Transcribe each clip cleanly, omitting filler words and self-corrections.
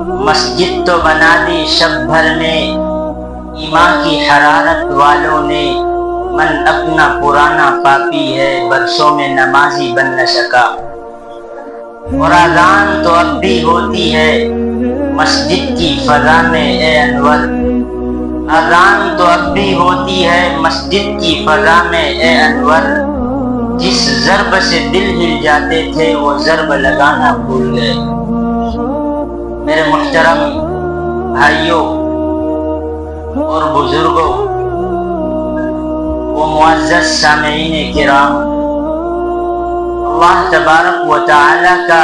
مسجد تو بنا دی شب بھر میں ایمان کی حرارت والوں نے، من اپنا پرانا پاپی ہے برسوں میں نمازی بن نہ سکا۔ اور اذان تو اب بھی ہوتی ہے مسجد کی فضا میں اے انور، اذان تو اب بھی ہوتی ہے مسجد کی فضا میں اے انور، جس ضرب سے دل ہل جاتے تھے وہ ضرب لگانا بھول گئے۔ میرے محترم بھائیوں اور بزرگوں و معزز سامعین کرام، اللہ تبارک و تعالی کا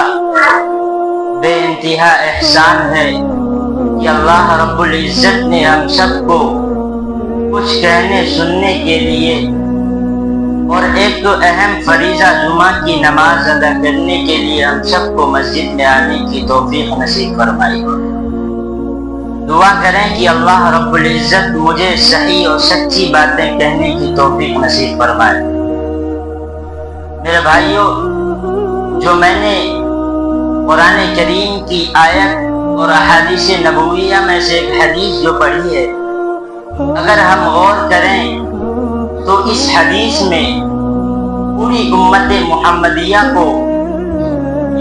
بے انتہا احسان ہے کہ اللہ رب العزت نے ہم سب کو کچھ کہنے سننے کے لیے اور ایک اہم فریضہ جمعہ کی نماز ادا کرنے کے لیے ہم سب کو مسجد میں آنے کی توفیق نصیب فرمائی۔ دعا کریں کہ اللہ رب العزت مجھے صحیح اور سچی باتیں کہنے کی توفیق نصیب فرمائے۔ میرے بھائیوں، جو میں نے قرآن کریم کی آیت اور احادیث نبویہ میں سے ایک حدیث جو پڑھی ہے، اگر ہم غور کریں تو اس حدیث میں پوری امت محمدیہ کو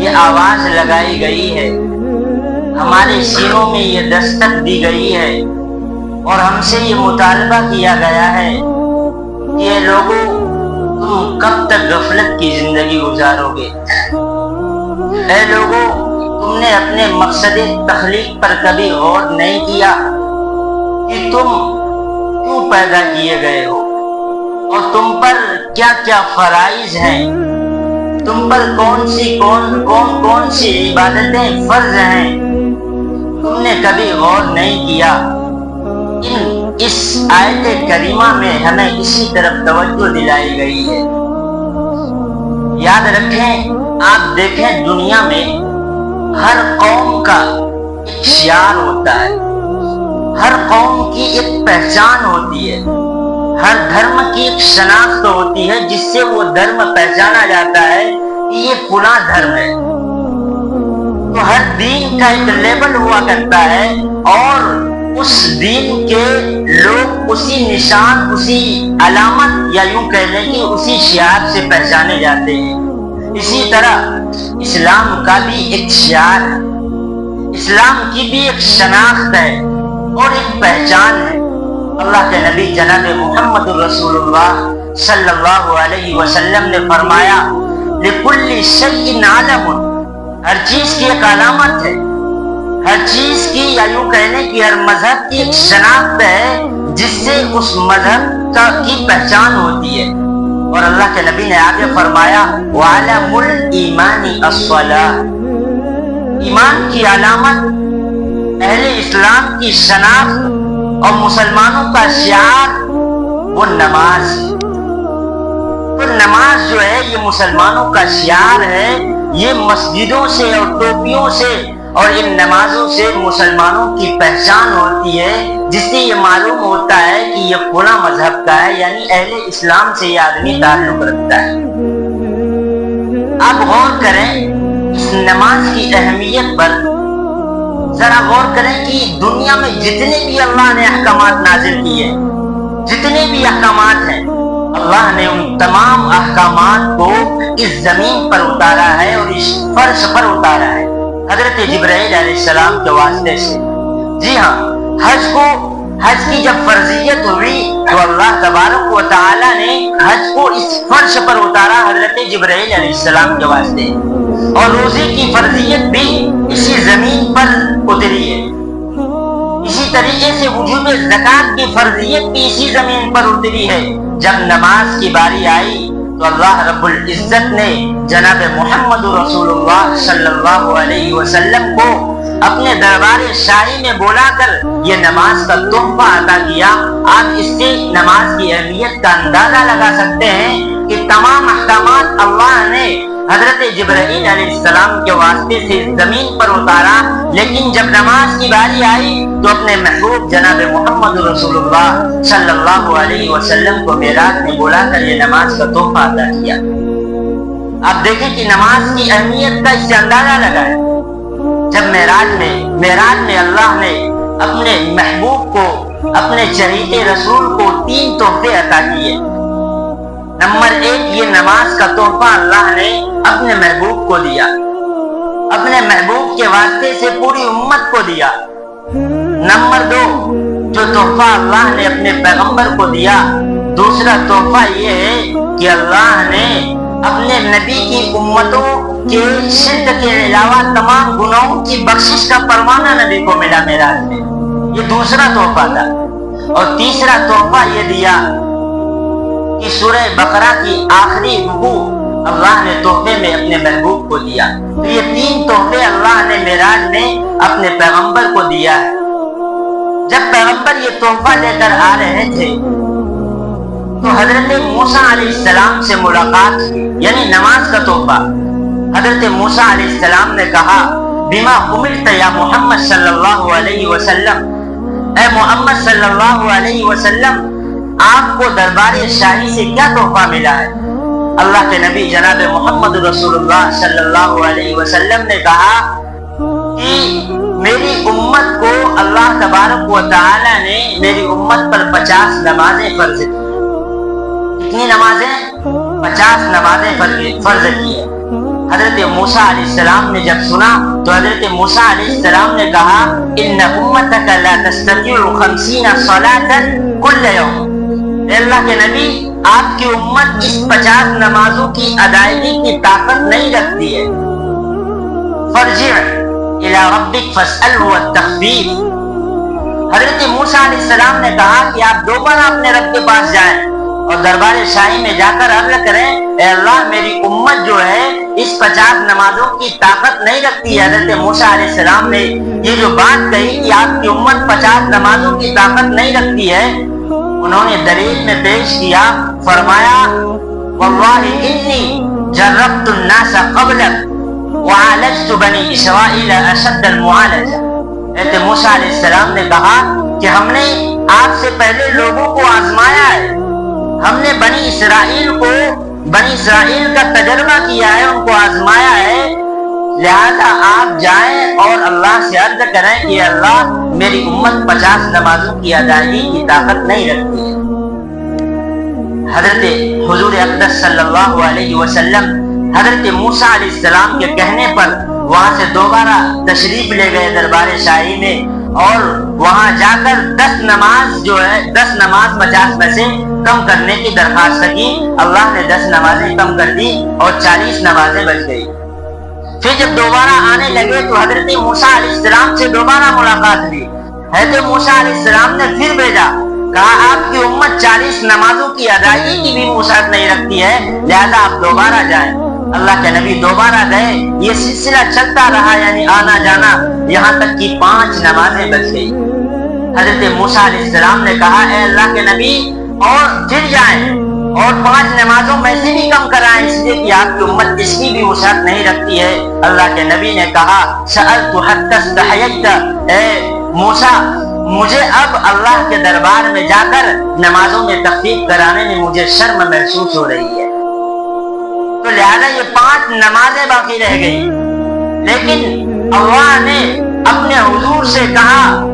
یہ آواز لگائی گئی ہے، ہمارے سینوں میں یہ دستک دی گئی ہے اور ہم سے یہ مطالبہ کیا گیا ہے کہ اے لوگوں، تم کب تک غفلت کی زندگی گزارو گے؟ اے لوگوں، تم نے اپنے مقصد تخلیق پر کبھی غور نہیں کیا کہ تم کیوں پیدا کیے گئے ہو اور تم پر کیا کیا فرائض ہیں، تم پر کون سی عبادتیں فرض ہیں؟ تم نے کبھی غور نہیں کیا؟ اس آیت کریمہ میں ہمیں اسی طرف توجہ دلائی گئی ہے۔ یاد رکھیں، آپ دیکھیں دنیا میں ہر قوم کا ایک شعار ہوتا ہے، ہر قوم کی ایک پہچان ہوتی ہے، ہر دھرم کی ایک شناخت ہوتی ہے جس سے وہ دھرم پہچانا جاتا ہے کہ یہ فلاں دھرم ہے۔ تو ہر دین کا ایک لیبل ہوا کرتا ہے اور اس دین کے لوگ اسی نشان، اسی علامت یا یوں کہہ لیں کہ اسی شعار سے پہچانے جاتے ہیں۔ اسی طرح اسلام کا بھی ایک شعار ہے، اسلام کی بھی ایک شناخت ہے اور ایک پہچان ہے۔ اللہ کے نبی جناب محمد رسول اللہ صلی اللہ علیہ وسلم نے فرمایا، لِكُلِّ شَيْءٍ عَلَمٌ، ہر چیز کی ایک علامت ہے، ہر چیز کی یا یوں کہنے کی ہر مذہب کی ایک شناخت ہے جس سے اس مذہب کی پہچان ہوتی ہے۔ اور اللہ کے نبی نے آگے فرمایا، وَعَلَمُ الْإِيمَانِ الصَّلَاةُ، ایمان کی علامت، اہل اسلام کی شناخت اور مسلمانوں کا شعار وہ نماز ہے۔ تو نماز جو ہے یہ مسلمانوں کا شعار ہے، یہ مسجدوں سے اور ٹوپیوں سے اور ان نمازوں سے مسلمانوں کی پہچان ہوتی ہے، جس سے یہ معلوم ہوتا ہے کہ یہ فلاں مذہب کا ہے، یعنی اہل اسلام سے یہ آدمی تعلق رکھتا ہے۔ آپ غور کریں اس نماز کی اہمیت پر، ذرا غور کریں کہ دنیا میں جتنے بھی اللہ نے احکامات نازل کیے، جتنے بھی احکامات ہیں، اللہ نے ان تمام احکامات کو اس زمین پر اتارا ہے اور اس فرش پر اتارا ہے حضرت جبرائیل علیہ السلام کے واسطے سے۔ جی ہاں، حج کی جب فرضیت ہوئی تو اللہ تبارک و تعالی نے حج کو اس فرش پر اتارا حضرت جبرائیل علیہ السلام کے واسطے، اور روزے کی فرضیت بھی اسی زمین پر اتری ہے۔ اسی طریقے سے وجوب زکات کی فرضیت بھی اسی زمین پر اتری ہے۔ جب نماز کی باری آئی تو اللہ رب العزت نے جناب محمد رسول اللہ صلی اللہ علیہ وسلم کو اپنے دربار شاہی میں بولا کر یہ نماز کا تحفہ عطا کیا۔ آپ اس سے نماز کی اہمیت کا اندازہ لگا سکتے ہیں کہ تمام احکامات اللہ نے حضرت جبرائیل علیہ السلام کے واسطے سے زمین پر اتارا، لیکن جب نماز کی باری آئی تو اپنے محبوب جناب محمد رسول اللہ صلی اللہ علیہ وسلم کو معراج میں بلا کر یہ نماز کا تحفہ عطا کیا۔ آپ دیکھیں کہ نماز کی اہمیت کا اس سے اندازہ لگائیں۔ جب معراج میں اللہ نے اپنے محبوب کو، اپنے چہیتے رسول کو 3 تحفے عطا کیے۔ نمبر 1، یہ نماز کا تحفہ اللہ نے اپنے محبوب کو دیا، اپنے محبوب کے واسطے سے پوری امت کو دیا۔ نمبر 2، جو تحفہ اللہ نے اپنے پیغمبر کو دیا، دوسرا تحفہ یہ ہے کہ اللہ نے اپنے نبی کی امتوں کے شرک کے علاوہ تمام گناہوں کی بخشش کا پروانہ نبی کو ملا معراج میں۔ یہ دوسرا تحفہ تھا۔ اور تیسرا تحفہ یہ دیا کہ سورہ بقرہ کی آخری رکوع اللہ نے تحفے میں اپنے محبوب کو دیا۔ تو یہ 3 تحفے اللہ نے معراج میں اپنے پیغمبر کو دیا ہے۔ جب پیغمبر یہ تحفہ لے کر آ رہے تھے تو حضرت موسیٰ علیہ السلام سے ملاقات ہوئی، یعنی نماز کا تحفہ۔ حضرت موسیٰ علیہ السلام نے کہا بما امرت یا محمد صلی اللہ علیہ وسلم، اے محمد صلی اللہ علیہ وسلم، آپ کو دربار شاہی سے کیا تحفہ ملا ہے؟ اللہ کے نبی جناب محمد رسول اللہ صلی اللہ علیہ وسلم نے کہا کہ میری امت کو اللہ تبارک و تعالی نے میری امت پر 50 نمازیں فرض کی۔ کتنی نمازیں؟ 50 نمازیں فرض کی ہے۔ حضرت موسیٰ علیہ السلام نے جب سنا تو حضرت موسیٰ علیہ السلام نے کہا ان امتک لا تستطيع 50 صلاة كل يوم، اے اللہ کے نبی، آپ کی امت اس 50 نمازوں کی ادائیگی کی طاقت نہیں رکھتی ہے۔ فرجع الى ربک فاسألہ التخفیف، حضرت موسیٰ علیہ السلام نے کہا کہ آپ دوبارہ اپنے رب کے پاس جائیں اور دربار شاہی میں جا کر عرض کریں اے اللہ میری امت جو ہے اس 50 نمازوں کی طاقت نہیں رکھتی ہے۔ حضرت موسیٰ علیہ السلام نے یہ جو بات کہی کہ آپ کی امت 50 نمازوں کی طاقت نہیں رکھتی ہے، انہوں نے دلیل میں پیش کیا، فرمایا واللہ انی جربت الناس قبلک وعالجت بنی اسرائیل اشد المعالجہ۔ حضرت موسیٰ علیہ السلام نے کہا کہ ہم نے آپ سے پہلے لوگوں کو آزمایا ہے، ہم نے بنی اسرائیل کا تجربہ کیا ہے، ان کو آزمایا ہے، لہذا آپ جائیں اور اللہ سے عرض کریں کہ اللہ میری امت 50 نمازوں کی ادائیگی کی طاقت نہیں رکھتی ہے۔ حضرت حضور اقدس صلی اللہ علیہ وسلم حضرت موسیٰ علیہ السلام کے کہنے پر وہاں سے دوبارہ تشریف لے گئے دربار شاہی میں، اور وہاں جا کر 10 نماز جو ہے 10 نماز 50 میں سے کم کرنے کی درخواست کی۔ اللہ نے 10 نمازیں کم کر دی اور 40 نمازیں بچ گئی۔ پھر جب دوبارہ آنے لگے تو حضرت موسیٰ علیہ السلام سے دوبارہ ملاقات ہوئی۔ حضرت موسیٰ علیہ السلام نے پھر بھیجا، کہا آپ کی امت 40 نمازوں کی ادائیگی کی بھی وسعت نہیں رکھتی ہے، لہذا آپ دوبارہ جائیں۔ اللہ کے نبی دوبارہ گئے، یہ سلسلہ چلتا رہا، یعنی آنا جانا، یہاں تک کہ 5 نمازیں بچ گئی۔ حضرت موسیٰ علیہ السلام نے کہا اے اللہ کے نبی اور پھر جائیں اور 5 نمازوں میں سے بھی کم کرائیں، اس لیے کہ آپ کی امت اس کی بھی وسعت نہیں رکھتی ہے۔ اللہ کے نبی نے کہا سألت حتى استحييت، اے موسیٰ مجھے اب اللہ کے دربار میں جا کر نمازوں میں تخفیف کرانے میں مجھے شرم محسوس ہو رہی ہے، تو لہذا یہ 5 نمازیں باقی رہ گئی۔ لیکن اللہ نے اپنے حضور سے کہا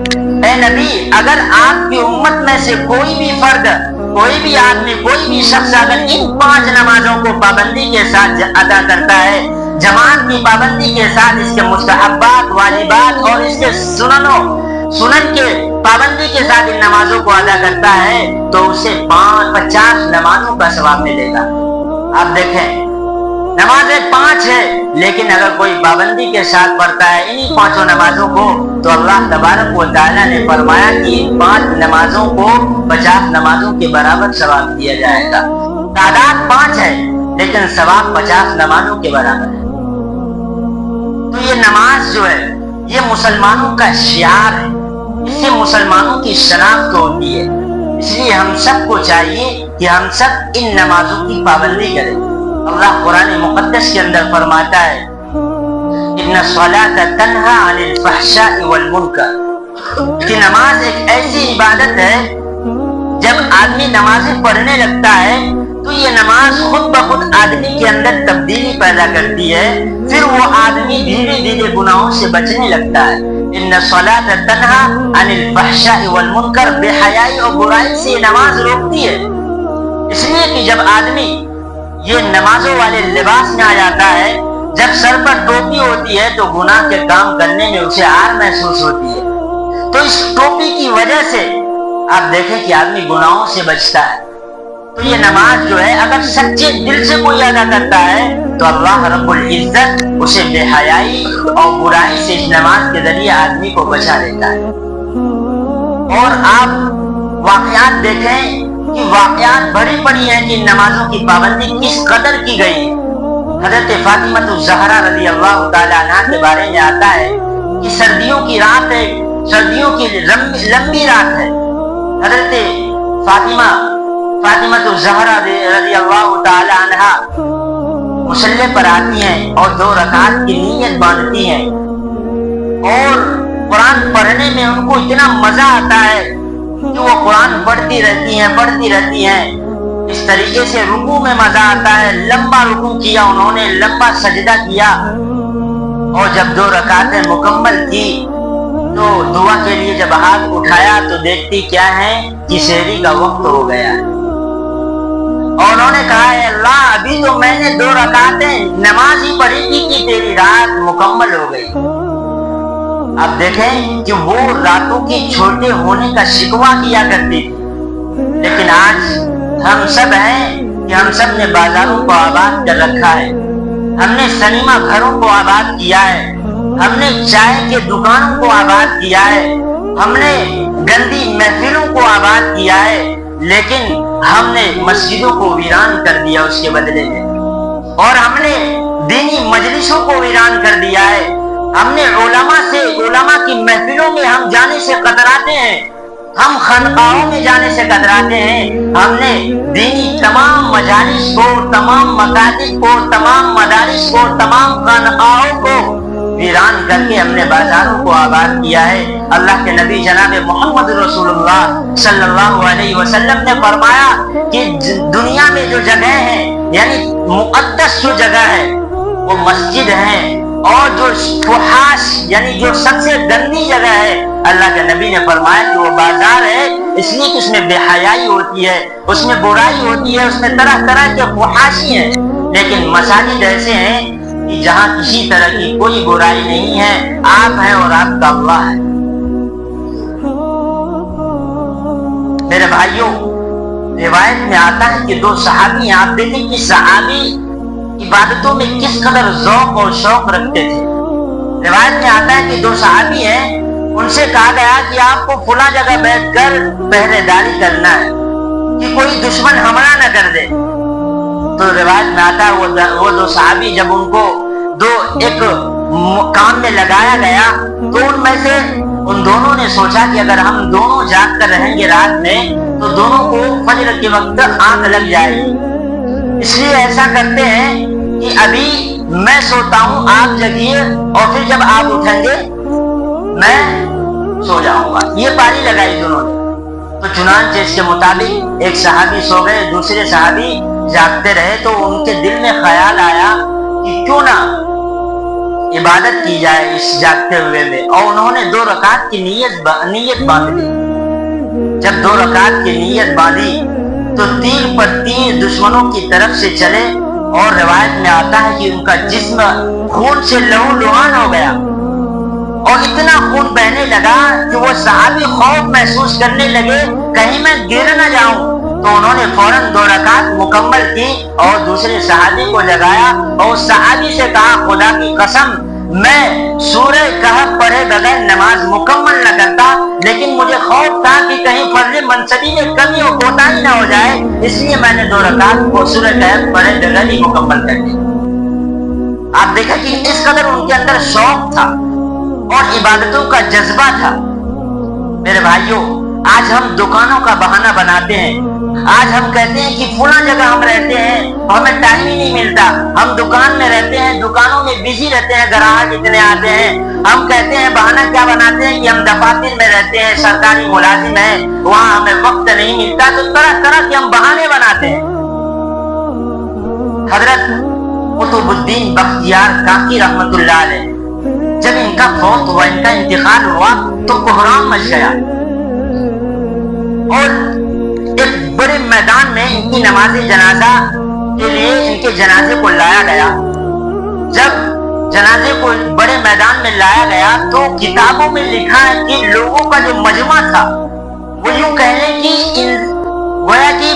اے نبی، اگر آپ کی امت میں سے کوئی بھی فرد، کوئی بھی آدمی، کوئی بھی شخص اگر ان 5 نمازوں کو پابندی کے ساتھ ادا کرتا ہے، جماعت کی پابندی کے ساتھ، اس کے مستحبات، واجبات اور اس کے سنن کے پابندی کے ساتھ ان نمازوں کو ادا کرتا ہے، تو اسے 50 نمازوں کا ثواب ملے گا۔ آپ دیکھیں نمازیں 5 ہے، لیکن اگر کوئی پابندی کے ساتھ پڑھتا ہے انہی 5 نمازوں کو، تو اللہ تبارک و تعالیٰ نے فرمایا کہ ان 5 نمازوں کو 50 نمازوں کے برابر ثواب دیا جائے گا۔ تعداد 5 ہے لیکن ثواب 50 نمازوں کے برابر ہے۔ تو یہ نماز جو ہے یہ مسلمانوں کا شعار ہے، اس سے مسلمانوں کی شناخت ہوتی ہے، اس لیے ہم سب کو چاہیے کہ ہم سب ان نمازوں کی پابندی کریں۔ اللہ قرآن مقدس کے اندر فرماتا ہے ان الصلاۃ تنہی عن الفحشاء والمنکر، کہ نماز ایک ایسی عبادت ہے جب آدمی نمازیں پڑھنے لگتا ہے تو یہ نماز خود بخود آدمی کے اندر تبدیلی پیدا کرتی ہے، پھر وہ آدمی دھیرے دھیرے گناہوں سے بچنے لگتا ہے۔ ان الصلاۃ تنہا عن الفحشاء والمنکر، بے حیائی اور برائی سے یہ نماز روکتی ہے۔ اس لیے کہ جب آدمی یہ نمازوں والے لباس میں آ جاتا ہے، جب سر پر ٹوپی ہوتی ہے تو گناہ کے کام کرنے میں اسے آر محسوس ہوتی ہے۔ تو اس ٹوپی کی وجہ سے آپ دیکھیں کہ آدمی گناہوں سے بچتا ہے۔ تو یہ نماز جو ہے اگر سچے دل سے کوئی ادا کرتا ہے تو اللہ رب العزت اسے بے حیائی اور برائی سے اس نماز کے ذریعے آدمی کو بچا لیتا ہے۔ اور آپ واقعات دیکھیں کہ واقعات بڑی بڑی ہیں کہ نمازوں کی پابندی کس قدر کی گئی۔ حضرت فاطمہ الزہرا رضی اللہ تعالی عنہا کے بارے میں آتا ہے کہ سردیوں کی رات ہے، سردیوں کی لمبی رات ہے۔ حضرت فاطمہ الزہرا رضی اللہ تعالی عنہا مصلی پر آتی ہیں اور 2 رکعت کی نیت باندھتی ہیں، اور قرآن پڑھنے میں ان کو اتنا مزہ آتا ہے کہ وہ قرآن پڑھتی رہتی ہیں۔ اس طریقے سے رکوع میں مزہ آتا ہے، لمبا رکوع کیا انہوں نے، لمبا سجدہ کیا، اور جب 2 رکعتیں مکمل کی تو دعا کے لیے جب ہاتھ اٹھایا تو دیکھتی کیا ہے کہ سحری کا وقت ہو گیا ہے، اور انہوں نے کہا ہے اللہ ابھی تو میں نے 2 رکعتیں نماز ہی پڑھی تھی کہ تیری رات مکمل ہو گئی۔ اب دیکھیں کہ وہ راتوں کے چھوٹے ہونے کا شکوہ کیا کرتی تھی، لیکن آج ہم سب ہیں کہ ہم سب نے بازاروں کو آباد کر رکھا ہے، ہم نے سنیما گھروں کو آباد کیا ہے، ہم نے چائے کے دکانوں کو آباد کیا ہے، ہم نے گندی محفلوں کو آباد کیا ہے، لیکن ہم نے مسجدوں کو ویران کر دیا اس کے بدلے میں، اور ہم نے دینی مجلسوں کو ویران کر دیا ہے۔ ہم نے علماء کی محفلوں میں ہم جانے سے کتراتے ہیں، ہم خانقاہوں میں جانے سے کتراتے ہیں، ہم نے دینی تمام مجالس کو، تمام مکاتب کو، تمام مدارس کو، تمام خانقاہوں کو ویران کر کے ہم نے بازاروں کو آباد کیا ہے۔ اللہ کے نبی جناب محمد رسول اللہ صلی اللہ علیہ وسلم نے فرمایا کہ دنیا میں جو جگہ ہے، یعنی مقدس جو جگہ ہے وہ مسجد ہے، اور جو فحاش یعنی جو سب سے گندی جگہ ہے، اللہ کے نبی نے فرمایا کہ وہ بازار ہے، اس لیے کہ اس میں بے حیائی ہوتی ہے، اس میں برائی ہوتی ہے، اس میں طرح طرح کے فحاشی ہیں۔ لیکن مساجد ایسے ہیں کہ جہاں کسی طرح کی کوئی برائی نہیں ہے، آپ ہیں اور آپ کا اللہ ہے۔ میرے بھائیوں، روایت میں آتا ہے کہ 2 صحابی، آپ دیکھیں کہ صحابی عبادتوں میں کس قدر ذوق اور شوق رکھتے تھے۔ روایت میں آتا ہے کہ 2 صحابی ہیں، ان سے کہا گیا کہ آپ کو فلاں جگہ بیٹھ کر پہرے داری کرنا ہے کہ کوئی دشمن حملہ نہ کر دے۔ تو روایت میں آتا ہے وہ 2 صحابی جب ان کو ایک کام میں لگایا گیا تو ان میں سے ان دونوں نے سوچا کہ اگر ہم دونوں جاگ کر رہیں گے رات میں تو دونوں کو فجر کے وقت آنکھ لگ جائے گی، اس لیے ایسا کرتے ہیں کہ ابھی میں سوتا ہوں، آپ جگیے، اور پھر جب آپ اٹھیں گے میں سو جاؤں گا۔ یہ پاری لگائی دونوں نے۔ تو چنانچہ اس کے مطابق ایک صحابی سو گئے، دوسرے صحابی جاگتے رہے، تو ان کے دل میں خیال آیا کہ کیوں نہ عبادت کی جائے اس جاگتے ہوئے میں، اور انہوں نے 2 رکعت کی نیت باندھ لی۔ جب 2 رکعت کی نیت باندھی تو تیر پر تیر دشمنوں کی طرف سے چلے، اور روایت میں آتا ہے کہ ان کا جسم خون سے لہو لہان ہو گیا، اور اتنا خون بہنے لگا کہ وہ صحابی خوف محسوس کرنے لگے کہیں میں گر نہ جاؤں۔ تو انہوں نے فوراً 2 رکعت مکمل کی اور دوسرے صحابی کو جگایا، اور اس صحابی سے کہا خدا کی قسم میں سورہ کہف پڑھے بغیر نماز مکمل نہ کرتا، لیکن مجھے خوف تھا کہ کہیں فرض منصبی میں کمی اور کوتاہی نہ ہو جائے، اس لیے میں نے 2 رکعت کو سورہ کہف پڑھے بغیر ہی مکمل کر دی۔ آپ دیکھیں کہ اس قدر ان کے اندر شوق تھا اور عبادتوں کا جذبہ تھا۔ میرے بھائیوں، آج ہم دکانوں کا بہانہ بناتے ہیں، آج ہم کہتے ہیں کہ فلاں جگہ ہم رہتے ہیں، ہمیں ٹائم ہی نہیں ملتا، ہم دکان میں رہتے ہیں، دکانوں میں بزی رہتے ہیں، گراہک اتنے آتے ہیں، ہم کہتے ہیں بہانہ کیا بناتے ہیں کہ ہم دفاتر میں رہتے ہیں، سرکاری ملازم ہیں، وہاں ہمیں وقت نہیں ملتا، تو طرح طرح کے ہم بہانے بناتے ہیں۔ حضرت قطب الدین بختیار کاکی رحمت اللہ علیہ جب ان کا فوت ہوا، ان کا انتقال ہوا تو کوہرام مچ گیا اور ایک بڑے میدان میں ان کی نماز جنازہ کے لیے ان کے جنازے کو لایا گیا۔ جب جنازے کو بڑے میدان میں لایا گیا تو کتابوں میں لکھا ہے کہ لوگوں کا جو مجمع تھا وہ یوں کہہ لیں کہ گویا کہ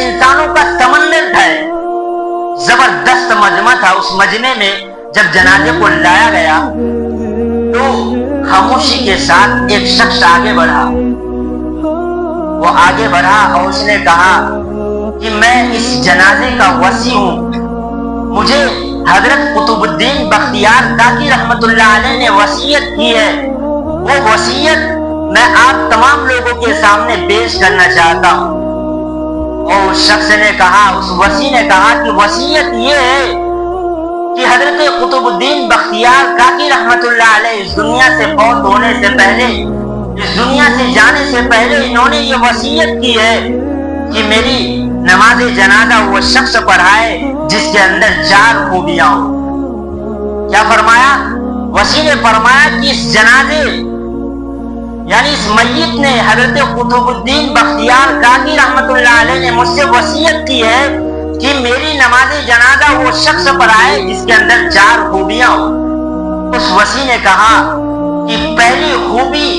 انسانوں کا سمندر تھا، زبردست مجمع تھا۔ اس مجمع میں جب جنازے کو لایا گیا تو خاموشی کے ساتھ ایک شخص آگے بڑھا، وہ آگے بڑھا اور اس نے کہا کہ میں اس جنازے کا وصی ہوں، مجھے حضرت قطب الدین بختیار کاکی رحمت اللہ علیہ نے وصیت کی ہے، وہ وصیت میں آپ تمام لوگوں کے سامنے پیش کرنا چاہتا ہوں۔ اور اس شخص نے کہا، اس وصی نے کہا کہ وصیت یہ ہے کہ حضرت قطب الدین بختیار کاکی رحمت اللہ علیہ اس دنیا سے فوت ہونے سے پہلے، اس دنیا سے جانے سے پہلے انہوں نے یہ وصیت کی ہے کہ میری نماز جنازہ وہ شخص پڑھائے جس کے اندر 4 خوبیاں ہوں۔ کیا فرمایا؟ وصی نے فرمایا کہ اس جنازے یعنی اس میت نے حضرت قطب الدین بختیار کاکی رحمت اللہ علیہ نے مجھ سے وصیت کی ہے کہ میری نماز جنازہ وہ شخص پڑھائے جس کے اندر 4 خوبیاں ہوں۔ اس وصی نے کہا کہ پہلی خوبی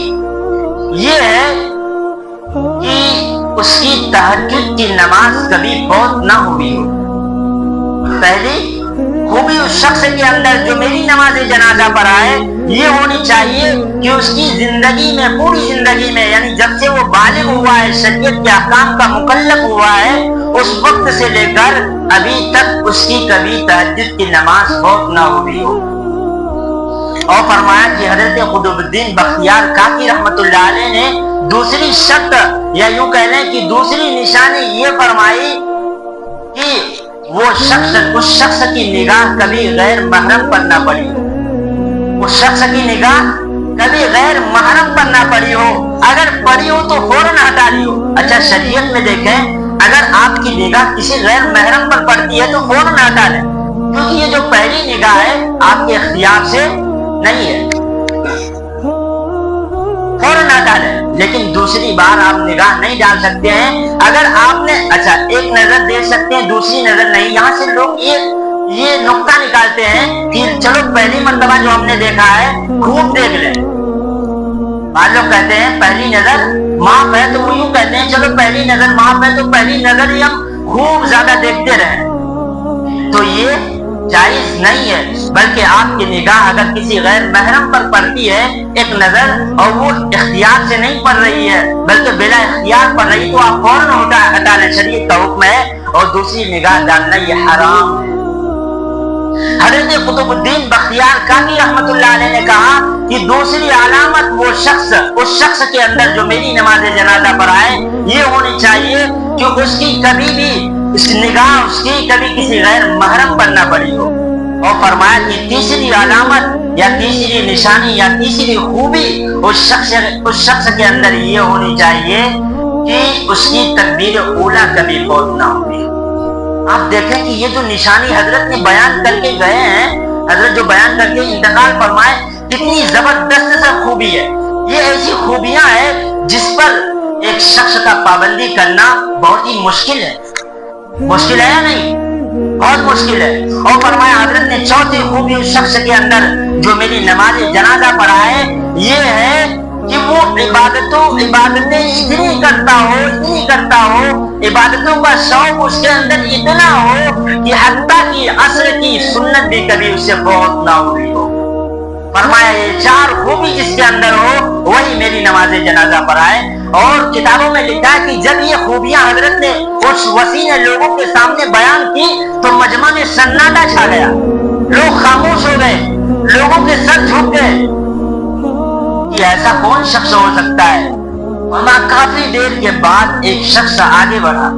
یہ ہے کہ اس کی تہجد کی نماز کبھی فوت نہ ہوئی ہو۔ پہلی خوبی اس شخص کے اندر جو میری نماز جنازہ پڑھائے یہ ہونی چاہیے کہ اس کی زندگی میں، پوری زندگی میں، یعنی جب سے وہ بالغ ہوا ہے، شریعت کے احکام کا مکلف ہوا ہے، اس وقت سے لے کر ابھی تک اس کی کبھی تہجد کی نماز فوت نہ ہوئی ہو۔ اور فرمایا کہ حضرت قطب الدین بختیار کاکی رحمت اللہ علیہ نے دوسری شرط یا یوں کہہ لیں کہ دوسری نشانی یہ فرمائی کہ وہ شخص، اس شخص کی نگاہ کبھی غیر محرم پر نہ پڑی ہو، اس شخص کی نگاہ کبھی غیر محرم پر نہ پڑی ہو، اگر پڑی ہو تو فوراً ہٹا لی ہو۔ اچھا شریعت میں دیکھیں اگر آپ کی نگاہ کسی غیر محرم پر پڑتی ہے تو فوراً ہٹا لیں، کیونکہ یہ جو پہلی نگاہ ہے آپ کے اختیار سے نہیں ہے، فوراً ہٹا لیں۔ لیکن دوسری بار آپ نگاہ نہیں ڈال سکتے ہیں۔ اگر آپ نے اچھا ایک نظر دیکھ سکتے ہیں، دوسری نظر نہیں۔ یہاں سے لوگ یہ نقطہ نکالتے ہیں کہ چلو پہلی مرتبہ جو ہم نے دیکھا ہے خوب دیکھ لیں۔ بعض لوگ کہتے ہیں پہلی نظر معاف ہے، تو وہ یوں کہتے ہیں چلو پہلی نظر معاف ہے تو پہلی نظر ہی ہم خوب زیادہ دیکھتے رہیں، تو یہ جائز نہیں ہے۔ بلکہ آپ کی نگاہ اگر کسی غیر محرم پر پڑتی ہے ایک نظر اور وہ اختیار سے نہیں پڑ رہی ہے بلکہ بلا اختیار پڑ رہی، تو آپ فوراً ہٹا لیں، شریعت کا حکم ہے۔ اور دوسری نگاہ ڈالنا یہ حرام ہے۔ حضرت قطب الدین بختیار کاکی رحمت اللہ علیہ نے کہا کہ دوسری علامت وہ شخص، اس شخص کے اندر جو میری نماز جنازہ پڑھائے یہ ہونی چاہیے کہ اس کی کبھی بھی اس نگاہ اس کی کبھی کسی غیر محرم پر نہ پڑی ہو۔ اور فرمایا کہ تیسری علامت یا تیسری نشانی یا تیسری خوبی اس شخص کے اندر یہ ہونی چاہیے کہ اس کی تکبیر اولیٰ کبھی فوت نہ ہوئی۔ آپ دیکھیں کہ یہ جو نشانی حضرت نے بیان کر کے گئے ہیں، حضرت جو بیان کر کے انتقال فرمائے، کتنی زبردست سب خوبی ہے۔ یہ ایسی خوبیاں ہیں جس پر ایک شخص کا پابندی کرنا بہت ہی مشکل ہے۔ مشکل ہے یا نہیں؟ بہت مشکل ہے۔ اور فرمایا حضرت نے چوتھی خوبی اس شخص کے اندر جو میری نماز جنازہ پڑھائے یہ ہے کہ وہ عبادتیں اتنی کرتا ہو، عبادتوں کا شوق اس کے اندر اتنا ہو کہ حتیٰ کہ عصر کی سنت بھی کبھی اس سے فوت نہ ہوئی ہو۔ فرمایا یہ 4 خوبی جس کے اندر ہو وہی میری نماز جنازہ پڑھائے۔ اور کتابوں میں لکھا ہے کہ جب یہ خوبیاں حضرت نے اس وسیع نے لوگوں کے سامنے بیان کی تو مجمع میں سناٹا چھا گیا، لوگ خاموش ہو گئے، لوگوں کے سر جھک گئے کہ ایسا کون شخص ہو سکتا ہے۔ اور کافی دیر کے بعد ایک شخص آگے بڑھا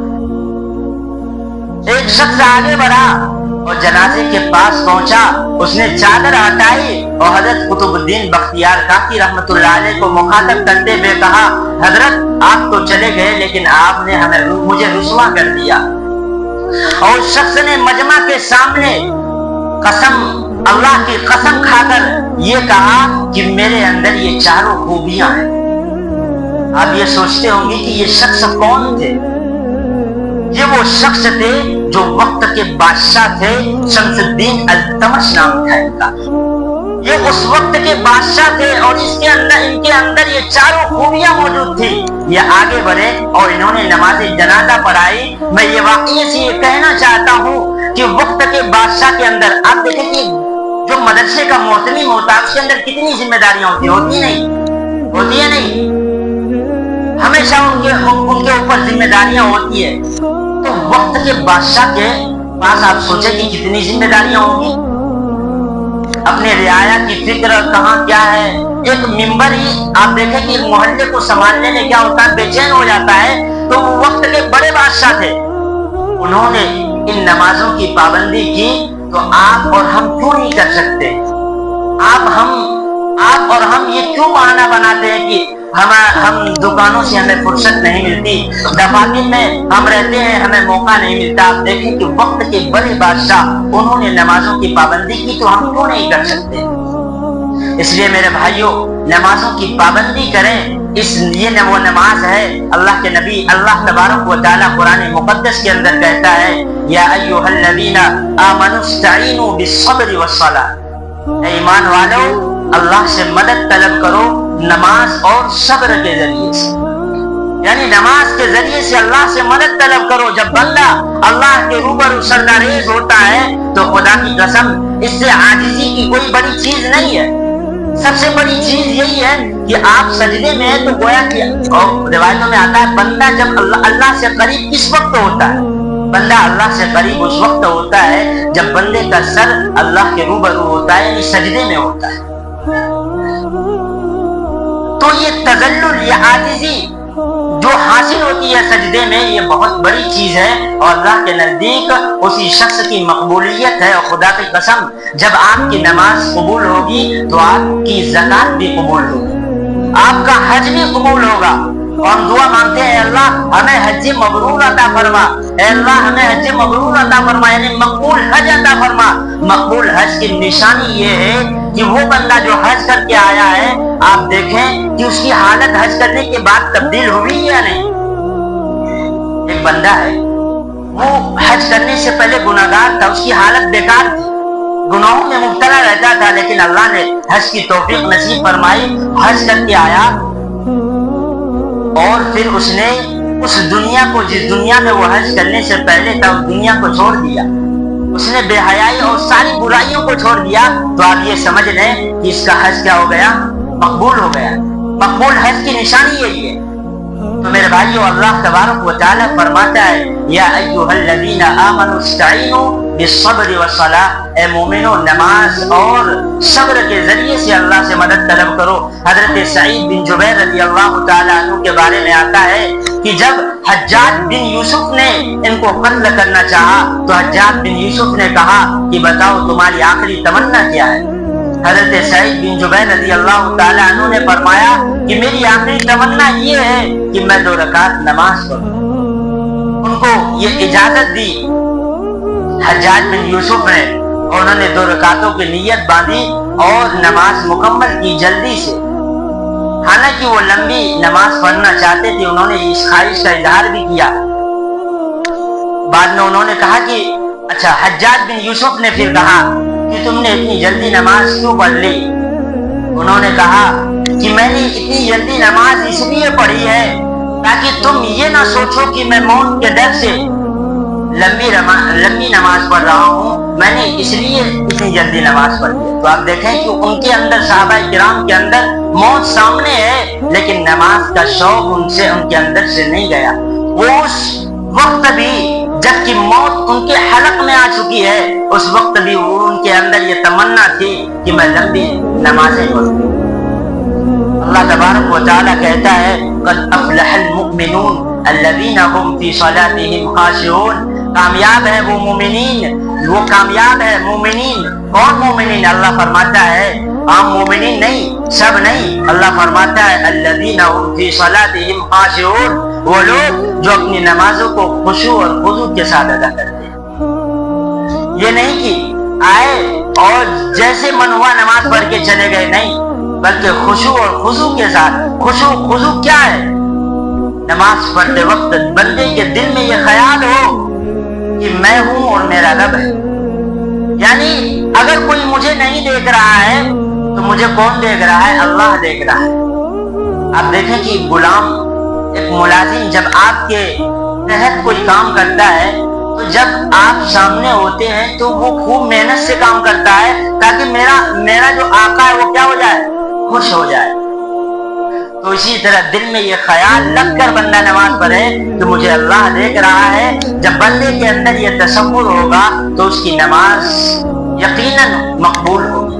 اور جنازے کے پاس پہنچا، اس نے چادر ہٹائی اور حضرت قطب الدین بختیار کاکی رحمت اللہ علیہ کو مخاطب کرتے ہوئے کہا، حضرت آپ تو چلے گئے لیکن آپ نے مجھے رسوا کر دیا۔ اور اس شخص نے مجمع کے سامنے اللہ کی قسم کھا کر یہ کہا کہ میرے اندر یہ چاروں خوبیاں ہیں۔ آپ یہ سوچتے ہوں گے کہ یہ شخص کون تھے؟ یہ وہ شخص تھے جو وقت کے بادشاہ تھے، شمس الدین التمش نام تھا ان کا۔ یہ اس وقت کے بادشاہ تھے اور ان کے اندر یہ چاروں خوبیاں موجود تھی۔ یہ آگے بڑھے اور انہوں نے نماز جنازہ پڑھائی۔ میں یہ واقعے سے یہ کہنا چاہتا ہوں کہ وقت کے بادشاہ کے اندر آپ دیکھیں کہ جو مدرسے کا محتمم ہوتا ہے اس کے اندر کتنی ذمہ داریاں ہوتی ہیں؟ ہوتی ہے نہیں؟ ہمیشہ ان کے اوپر ذمہ داریاں ہوتی ہے۔ تو وقت کے بادشاہ کے پاس آپ سوچیں کہ کتنی ذمہ داریاں ہوں گی۔ اپنے رعایا کی فکر کہاں کیا ہے، ایک ممبر ہی آپ دیکھیں کہ محلے کو سنبھالنے میں کیا ہوتا ہے، بے چین ہو جاتا ہے۔ تو وہ وقت کے بڑے بادشاہ تھے، انہوں نے ان نمازوں کی پابندی کی۔ تو آپ اور ہم کیوں نہیں کر سکتے؟ آپ اور ہم یہ کیوں بہانہ بناتے ہیں کہ ہم دکانوں سے ہمیں فرصت نہیں ملتی، دفاتر میں ہم رہتے ہیں ہمیں موقع نہیں ملتا؟ آپ دیکھیں کہ وقت کے بڑے بادشاہ انہوں نے نمازوں کی پابندی کی، تو ہم کیوں نہیں کر سکتے؟ اس لیے میرے بھائیوں، نمازوں کی پابندی کریں۔ یہ وہ نماز ہے، اللہ کے نبی اللہ تبارک و تعالی قرآن مقدس کے اندر کہتا ہے، یا ایھا الذین آمنوا استعینوا بالصبر والصلاۃ، اے ایمان والو اللہ سے مدد طلب کرو نماز اور صبر کے ذریعے سے۔ یعنی نماز کے ذریعے سے اللہ سے مدد طلب کرو۔ جب بندہ اللہ کے روبرو سرداریز ہوتا ہے تو خدا کی قسم اس سے عاجزی کی کوئی بڑی چیز نہیں ہے۔ سب سے بڑی چیز یہی ہے کہ آپ سجدے میں ہیں تو گویا کہ روایتوں میں آتا ہے بندہ جب اللہ سے قریب کس وقت ہوتا ہے؟ بندہ اللہ سے قریب اس وقت ہوتا ہے جب بندے کا سر اللہ کے روبرو ہوتا ہے، یعنی سجدے میں ہوتا ہے۔ تو یہ تذلل، یہ عاجزی جو حاصل ہوتی ہے سجدے میں، یہ بہت بڑی چیز ہے اور اللہ کے نزدیک اسی شخص کی مقبولیت ہے۔ اور خدا کی قسم جب آپ کی نماز قبول ہوگی تو آپ کی زکات بھی قبول ہوگی، آپ کا حج بھی قبول ہوگا۔ اور ہم دعا مانگتے ہیں، اے اللہ ہمیں حج مبرور عطا فرما، اے اللہ ہمیں حج مبرور عطا فرما، یعنی مقبول حج عطا فرما۔ مقبول حج کی نشانی یہ ہے کہ وہ بندہ جو حج کر کے آیا ہے، آپ دیکھیں کہ اس کی حالت حج کرنے کے بعد تبدیل ہوئی یا نہیں۔ ایک بندہ ہے وہ حج کرنے سے پہلے گناہگار تھا، اس کی حالت بیکار تھی، گناہوں میں مبتلا رہتا تھا، لیکن اللہ نے حج کی توفیق نصیب فرمائی، حج کر کے آیا اور پھر اس نے اس دنیا کو، جس دنیا میں وہ حج کرنے سے پہلے تھا، اس دنیا کو چھوڑ دیا۔ اس نے بے حیائی اور ساری برائیوں کو چھوڑ دیا۔ تو آپ یہ سمجھ لیں کہ اس کا حج کیا ہو گیا؟ مقبول ہو گیا۔ مقبول حج کی نشانی یہی ہے۔ تو میرے بھائیو، اللہ تبارک و تعالی فرماتا ہے، یا ایھا الذین آمنوا استعینوا بالصبر والصلاۃ، اے مومنو نماز اور صبر کے ذریعے سے اللہ سے مدد طلب کرو۔ حضرت سعید بن جبیر رضی اللہ تعالیٰ عنہ کے بارے میں آتا ہے کہ جب حجاج بن یوسف نے ان کو قتل کرنا چاہا تو حجاج بن یوسف نے کہا کہ بتاؤ تمہاری آخری تمنا کیا ہے؟ حضرت سعید بن جبیر رضی اللہ تعالیٰ عنہ نے فرمایا کہ میری آخری تمنا یہ ہے کہ میں 2 رکعت نماز پڑھوں۔ ان کو یہ اجازت دی حجاج بن یوسف نے، اور انہوں نے 2 رکعتوں کی نیت باندھی اور نماز مکمل کی جلدی سے۔ حالانکہ وہ لمبی نماز پڑھنا چاہتے تھے، انہوں نے اس خواہش کا اظہار بھی کیا۔ بعد میں انہوں نے کہا کہ اچھا، حجاج بن یوسف نے پھر کہا کہ تم نے اتنی جلدی نماز کیوں پڑھ لی؟ انہوں نے کہا کہ میں نے اتنی جلدی نماز اس لیے پڑھی ہے تاکہ تم یہ نہ سوچو کہ میں موت کے ڈر سے لمبی نماز پڑھ رہا ہوں، میں نے اس لیے اتنی جلدی نماز پڑھ لی۔ تو آپ دیکھیں کہ ان کے اندر، صحابہ کرام کے اندر موت سامنے ہے، لیکن نماز کا شوق ان کے اندر سے نہیں گیا۔ وہ اس وقت بھی جبکہ موت ان کے حلق میں آ چکی ہے، اس وقت بھی ان کے اندر یہ تمنا تھی کہ میں لمبی نمازیں پڑھوں۔ اللہ تبارک و تعالیٰ کہتا ہے، قد افلح المؤمنون الذین هم فی صلاتهم خاشعون، کامیاب ہے وہ مومنین، وہ کامیاب ہے مومنین۔ کون مومنین؟ اللہ فرماتا ہے عام مومنین نہیں، سب نہیں، اللہ فرماتا ہے الذین هم فی صلاتهم خاشعون، وہ لوگ جو اپنی نمازوں کو خشوع اور خضوع کے ساتھ ادا کرتے ہیں۔ یہ نہیں کہ آئے اور جیسے من ہوا نماز پڑھ کے چلے گئے، نہیں، بلکہ خشوع اور خضوع کے ساتھ۔ خشوع خضوع کیا ہے؟ نماز پڑھتے وقت بندے کے دل میں یہ خیال ہو کہ میں ہوں اور میرا رب ہے، یعنی اگر کوئی مجھے نہیں دیکھ رہا ہے تو مجھے کون دیکھ رہا ہے؟ اللہ دیکھ رہا ہے۔ آپ دیکھیں کہ غلام، ایک ملازم جب آپ کے تحت کوئی کام کرتا ہے تو جب آپ سامنے ہوتے ہیں تو وہ خوب محنت سے کام کرتا ہے تاکہ میرا جو آقا ہے وہ کیا ہو جائے؟ خوش ہو جائے۔ تو اسی طرح دل میں یہ خیال لگ کر بندہ نماز پڑھے کہ مجھے اللہ دیکھ رہا ہے، جب بندے کے اندر یہ تصور ہوگا تو اس کی نماز یقیناً مقبول ہوگی۔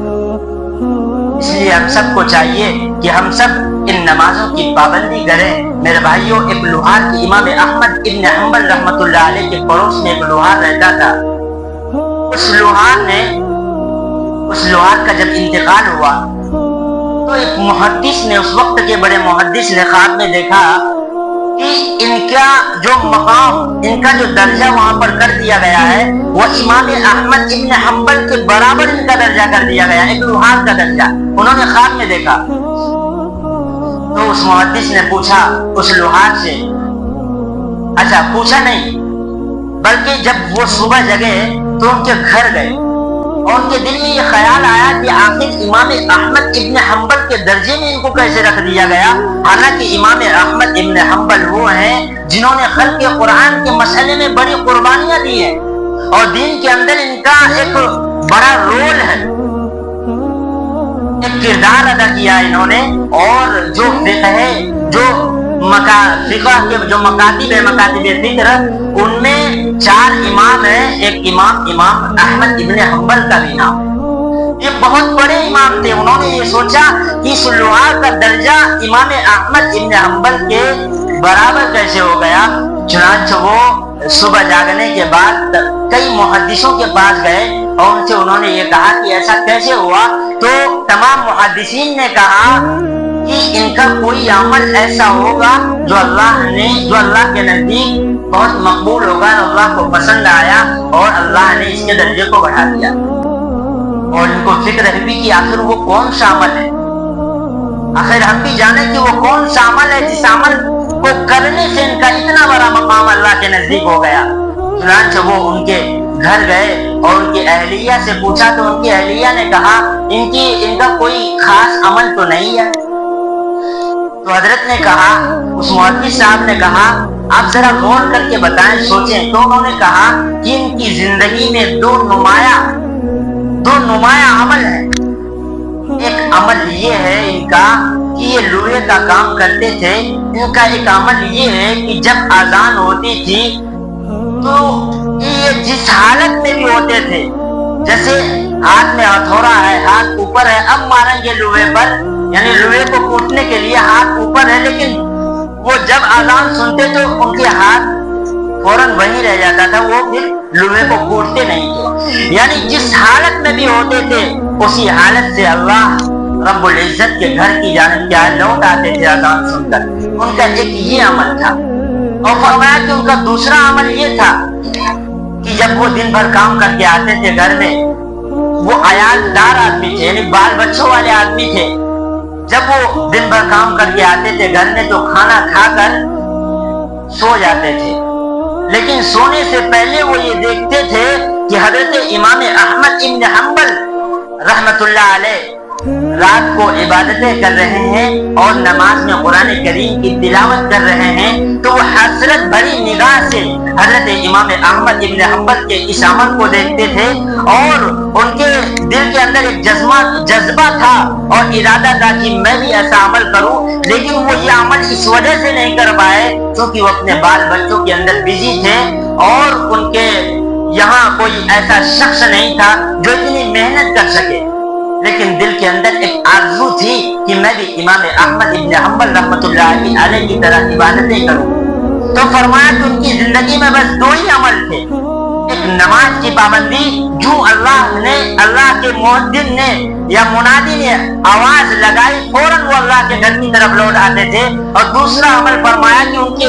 اس لیے ہم سب کو چاہیے کہ ہم سب ان نمازوں کی پابندی کریں۔ میرے بھائیوں، ایک لوہار کی امام احمد ابن حنبل رحمۃ اللہ علیہ کے پڑوس میں ایک لوہار رہتا تھا۔ اس لوہار کا جب انتقال ہوا تو ایک محدث نے، اس وقت کے بڑے محدث نے خواب میں دیکھا کہ ان کا جو مقام، ان کا جو درجہ وہاں پر کر دیا گیا ہے وہ امام احمد ابن حنبل کے برابر ان کا درجہ کر دیا گیا، ایک لوہار کا درجہ انہوں نے خواب میں دیکھا۔ تو اس محدث نے پوچھا اس لوہار سے، اچھا پوچھا نہیں بلکہ جب وہ صبح جگے تو ان کے گھر گئے اور ان کے دل میں یہ خیال آیا کہ آخر امام احمد ابن حنبل کے درجے میں ان کو کیسے رکھ دیا گیا، حالانکہ امام احمد ابن حنبل وہ ہیں جنہوں نے خلق قرآن کے مسئلے میں بڑی قربانیاں دی ہیں اور دین کے اندر ان کا ایک بڑا رول ہے، ایک کردار ادا کیا انہوں نے۔ اور جو فقہ ہے، جو فقہ کے جو مکاتب فکر، ان میں 4 امام ہیں، ایک امام احمد ابن حنبل کا بھی نام، یہ بہت بڑے امام تھے۔ انہوں نے یہ سوچا کہ اس لوہار کا درجہ امام احمد ابن حنبل کے برابر کیسے ہو گیا۔ چنانچہ وہ صبح جاگنے کے بعد کئی محدثوں کے پاس گئے اور ان سے انہوں نے یہ کہا کہ ایسا کیسے ہوا، تو تمام محدثین نے کہا کہ ان کا کوئی عمل ایسا ہوگا جو اللہ کے نزدیک بہت مقبول ہوگا، اللہ کو پسند آیا اور اللہ نے اس کے درجے کو بڑھا دیا۔ اور ان کو فکر بھی کہ آخر وہ کون سا عمل ہے، آخر ہم بھی جانیں کہ وہ کون سا عمل ہے جس عمل کو کرنے سے ان کا اتنا بڑا مقام اللہ کے نزدیک ہو گیا۔ چنانچہ وہ ان کے گھر گئے اور ان کی اہلیہ سے پوچھا تو ان کی اہلیہ نے کہا ان کا کوئی خاص عمل تو نہیں ہے۔ تو حضرت نے کہا، اس محدث صاحب نے کہا آپ ذرا غور کر کے بتائیں، سوچیں۔ تو انہوں نے کہا کہ ان کی زندگی میں دو نمایاں عمل ہیں۔ ایک عمل یہ ہے ان کا کہ یہ لوہے کا کام کرتے تھے۔ ان کا ایک عمل یہ ہے کہ جب اذان ہوتی تھی تو یہ جس حالت میں بھی ہوتے تھے، جیسے ہاتھ میں ہتھوڑا ہے، ہاتھ اوپر ہے، اب ماریں گے لوہے پر، یعنی لوہے کو کوٹنے کے لیے ہاتھ اوپر ہے، لیکن وہ جب اذان سنتے تو ان کے ہاتھ فوراً وہیں رہ جاتا تھا، وہ پھر لوہے کو کوٹتے نہیں تھے۔ یعنی جس حالت میں بھی ہوتے تھے اسی حالت سے اللہ رب العزت کے گھر کی جانب کیا لوٹ آتے تھے اذان سن کر۔ ان کا ایک یہ عمل تھا۔ اور فرمایا کہ ان کا دوسرا عمل یہ تھا کہ جب وہ دن بھر کام کر کے آتے تھے گھر میں، وہ عیالدار آدمی تھے، یعنی بال بچوں والے آدمی تھے، جب وہ دن بھر کام کر کے آتے تھے گھر میں تو کھانا کھا کر سو جاتے تھے، لیکن سونے سے پہلے وہ یہ دیکھتے تھے کہ حضرت امام احمد ابن حنبل رحمت اللہ علیہ رات کو عبادتیں کر رہے ہیں اور نماز میں قرآن کریم کی تلاوت کر رہے ہیں، تو وہ حسرت بھری نگاہ سے حضرت امام احمد ابن حنبل کے اس عمل کو دیکھتے تھے، اور ان کے دل کے اندر ایک جذبہ تھا اور ارادہ تھا کہ میں بھی ایسا عمل کروں، لیکن وہ یہ عمل اس وجہ سے نہیں کر پائے کیونکہ وہ اپنے بال بچوں کے اندر بزی تھے اور ان کے یہاں کوئی ایسا شخص نہیں تھا جو اتنی محنت کر سکے۔ لیکن دل کے اندر ایک آرزو تھی کہ میں بھی امام احمد ابن حنبل رحمۃ اللہ علیہ کی طرح عبادتیں کروں۔ تو فرمایا کہ ان کی زندگی میں بس 2 ہی عمل تھے، ایک نماز کی پابندی، جو اللہ کے مؤذن نے یا منادی نے آواز لگائی فوراً وہ اللہ کے گھر کی طرف لوٹ آتے تھے۔ اور دوسرا عمل فرمایا کہ ان کے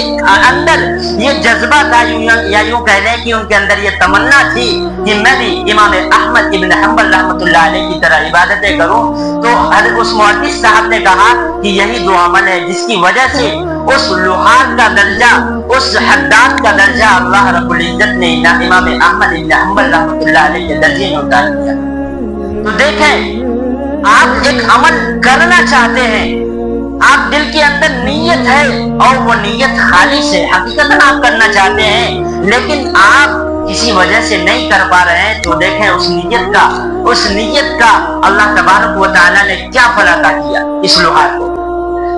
اندر یہ جذبہ تھا، یا یوں کہہ لیں کہ ان کے اندر یہ تمنا تھی کہ میں بھی امام احمد ابن حنبل رحمۃ اللہ علیہ کی طرح عبادتیں کروں۔ تو حضرت اس محدث صاحب نے کہا کہ یہی دو عمل ہے جس کی وجہ سے اس لحاظ کا درجہ، اس حداد کا درجہ اللہ رب العزت نے امام احمد ابن حنبل رحمۃ اللہ علیہ کے درجے میں اتار دیا۔ تو دیکھیں، آپ ایک عمل کرنا چاہتے ہیں، آپ دل کے اندر نیت ہے اور وہ نیت خالص ہے، حقیقتاً آپ کرنا چاہتے ہیں، لیکن آپ کسی وجہ سے نہیں کر پا رہے ہیں، تو دیکھیں اس نیت کا اللہ تبارک و تعالیٰ نے کیا پھل عطا کیا اس لوہار کو۔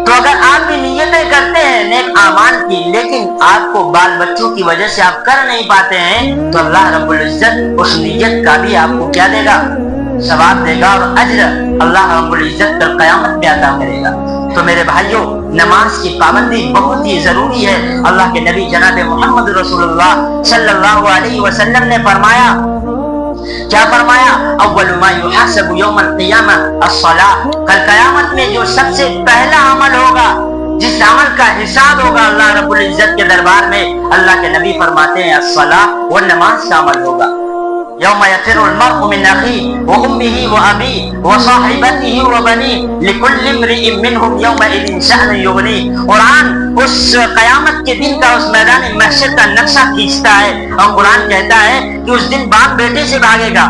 تو اگر آپ بھی نیتیں کرتے ہیں نیک اعمال کی، لیکن آپ کو بال بچوں کی وجہ سے آپ کر نہیں پاتے ہیں، تو اللہ رب العزت اس نیت کا بھی آپ کو کیا دے گا؟ ثواب دے گا، اور اجر اللہ رب العزت کل قیامت میں عطا کرے گا۔ تو میرے بھائیوں، نماز کی پابندی بہت ہی ضروری ہے۔ اللہ کے نبی جناب محمد رسول اللہ صلی اللہ علیہ وسلم نے فرمایا، کیا فرمایا؟ اول ما یحاسب یوم القیامہ الصلاۃ، کل قیامت میں جو سب سے پہلا عمل ہوگا، جس عمل کا حساب ہوگا اللہ رب العزت کے دربار میں، اللہ کے نبی فرماتے ہیں الصلاۃ، وہ نماز کا عمل ہوگا۔ یوم یفر المرء من اخیہ وامہ وابیہ وصاحبتہ وبنیہ لکل امرئ منہم یومئذ شأن یغنیہ۔ قرآن اس قیامت کے دن کا، اس میدان محشر کا نقشہ کھینچتا ہے، اور قرآن کہتا ہے کہ اس دن باپ بیٹے سے بھاگے گا،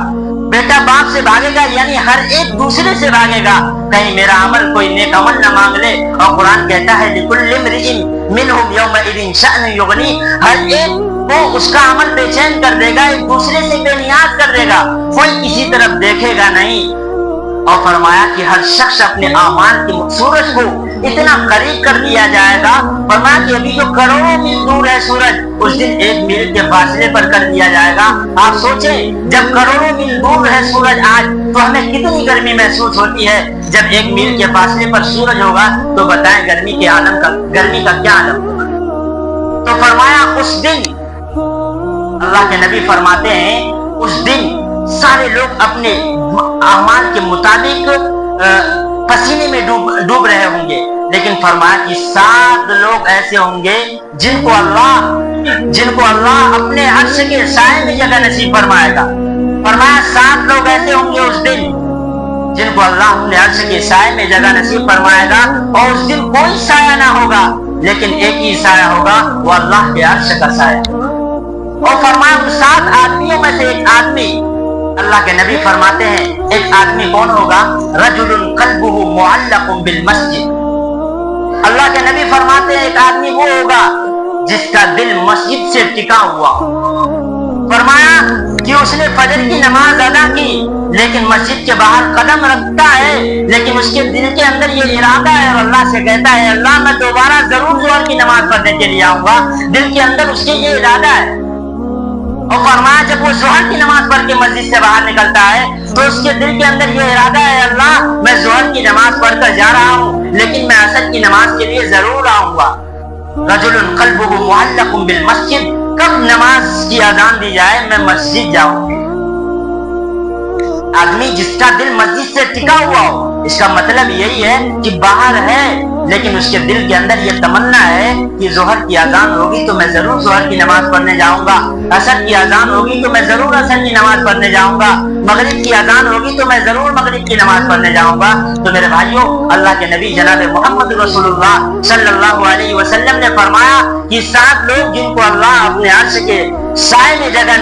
بیٹا باپ سے بھاگے گا، یعنی ہر ایک دوسرے سے بھاگے گا، کہیں میرا عمل کوئی نیک عمل نہ مانگ لے۔ اور قرآن کہتا ہے لکل امرئ منہم یومئذ شأن یغنیہ، ہر ایک کو اس کا عمل بے چین کر دے گا، ایک دوسرے سے بے نیاز کر دے گا، کوئی کسی طرف دیکھے گا نہیں۔ اور فرمایا کہ ہر شخص اپنے اعمال کے سورج کو اتنا قریب کر دیا جائے گا، فرمایا کہ ابھی جو کروڑوں میل دور ہے سورج، اس دن 1 میل کے فاصلے پر کر دیا جائے گا۔ آپ سوچیں، جب کروڑوں میل دور ہے سورج آج، تو ہمیں کتنی گرمی محسوس ہوتی ہے۔ جب 1 میل کے فاصلے پر سورج ہوگا تو بتائیں گرمی کا کیا عالم ہوگا۔ تو فرمایا اس دن، اللہ کے نبی فرماتے ہیں اس دن سارے لوگ اپنے اعمال کے مطابق پسینے میں ڈوب رہے ہوں گے، لیکن فرمایا کہ 7 لوگ ایسے ہوں گے جن کو اللہ اپنے عرش کے سائے میں جگہ نصیب فرمائے گا۔ فرمایا 7 لوگ ایسے ہوں گے اس دن جن کو اللہ اپنے عرش کے سائے میں جگہ نصیب فرمائے گا، اور اس دن کوئی سایہ نہ ہوگا، لیکن ایک ہی سایہ ہوگا، وہ اللہ کے عرش کا سایہ ہوگا۔ اور فرمایا ان 7 آدمیوں میں سے ایک آدمی، اللہ کے نبی فرماتے ہیں ایک آدمی کون ہوگا؟ رجل قلبہ معلق بالمسجد۔ اللہ کے نبی فرماتے ہیں ایک آدمی وہ ہوگا جس کا دل مسجد سے ٹکا ہوا۔ فرمایا کہ اس نے فجر کی نماز ادا کی، لیکن مسجد کے باہر قدم رکھتا ہے، لیکن اس کے دل کے اندر یہ ارادہ ہے، اور اللہ سے کہتا ہے اللہ میں دوبارہ ضرور ظہر کی نماز پڑھنے کے لیے آؤں گا، دل کے اندر اس کے یہ ارادہ ہے۔ اور فرمایا جب وہ ظہر کی نماز پڑھ کے مسجد سے باہر نکلتا ہے تو اس کے دل کے اندر یہ ارادہ ہے اللہ میں ظہر کی نماز پڑھ کر جا رہا ہوں، لیکن میں عصر کی نماز کے لیے ضرور آؤں گا۔ رجل قلبہ معلق بالمسجد، کب نماز کی اذان دی جائے میں مسجد جاؤں گی۔ آدمی جس کا دل مسجد سے ٹکا ہوا ہو، اس کا مطلب یہی ہے کہ باہر ہے لیکن اس کے دل کے اندر یہ تمنا ہے کہ ظہر کی اذان ہوگی تو میں ضرور ظہر کی نماز پڑھنے جاؤں گا، عصر کی اذان ہوگی تو میں ضرور عصر کی نماز پڑھنے جاؤں گا، مغرب کی اذان ہوگی تو میں ضرور مغرب کی نماز پڑھنے جاؤں گا۔ تو میرے بھائیوں، اللہ کے نبی جناب محمد رسول اللہ صلی اللہ علیہ وسلم نے فرمایا کہ 7 لوگ جن کو اللہ اپنے عرش کے سائے میں جگہ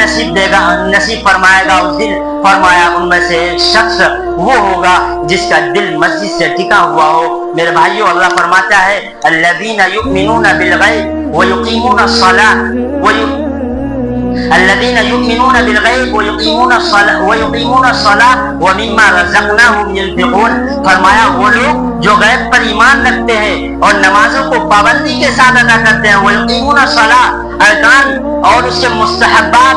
نصیب فرمائے گا اس دن، فرمایا ان میں سے ایک شخص وہ ہوگا جس کا دل مسجد سے ٹکا ہوا ہو۔ میرے بھائیوں، اللہ فرماتا ہے الذین یؤمنون بالغیب ویقیمون الصلاۃ الذين يؤمنون بالغیب ويقيمون الصلاة ومما رزقناهم ينفقون۔ فرمایا وہ لوگ جو غیب پر ایمان رکھتے ہیں اور نمازوں کو پابندی کے ساتھ ادا کرتے ہیں، ويقيمون الصلاة ارکان اور اس کے مستحبات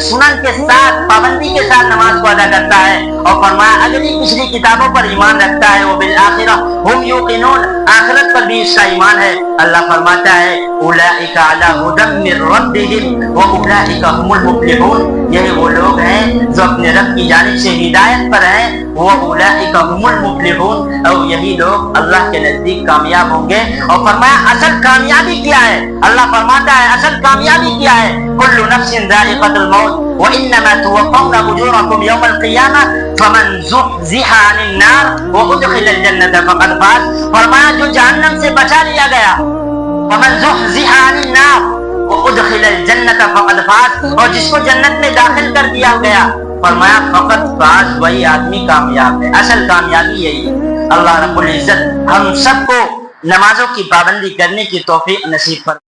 سنن کے ساتھ پابندی کے ساتھ نماز کو ادا کرتا ہے، اور فرمایا اگلی پچھلی کتابوں پر ایمان رکھتا ہے، وبالآخرہ هم یوقنون، آخرت پر بھی اس کا ایمان ہے۔ اللہ فرماتا ہے اولئک علی ھدی من ربہم واولئک هم المفلحون، یہی وہ لوگ ہیں جو اپنے رب کی جانب سے ہدایت پر ہیں وَأُولَٰئِكَ هُمُ الْمُفْلِحُونَ، اور یہی لوگ اللہ کے نزدیک کامیاب ہوں گے۔ اور فرمایا اصل کامیابی کیا ہے؟ اللہ فرماتا ہے اصل کامیابی کیا ہے؟ كُلُّ نَفْسٍ ذَائِقَةُ الْمَوْتِ وَإِنَّمَا تُوَفَّوْنَ أُجُورَكُمْ يَوْمَ الْقِيَامَةِ فَمَنْ زُحْزِحَ عَنِ النَّارِ وَأُدْخِلَ الْجَنَّةَ فَقَدْ فَازَ۔ فرمایا جو جہنم سے بچا لیا گیا، فَمَنْ زُحْزِحَ عَنِ النَّارِ وَأُدْخِلَ الْجَنَّةَ فَقَدْ فَازَ، اور جس کو جنت میں داخل کر دیا گیا، فرمایا فقط فاز، وہی آدمی کامیاب ہے۔ اصل کامیابی یہی ہے۔ اللہ رب العزت ہم سب کو نمازوں کی پابندی کرنے کی توفیق نصیب فرمائے۔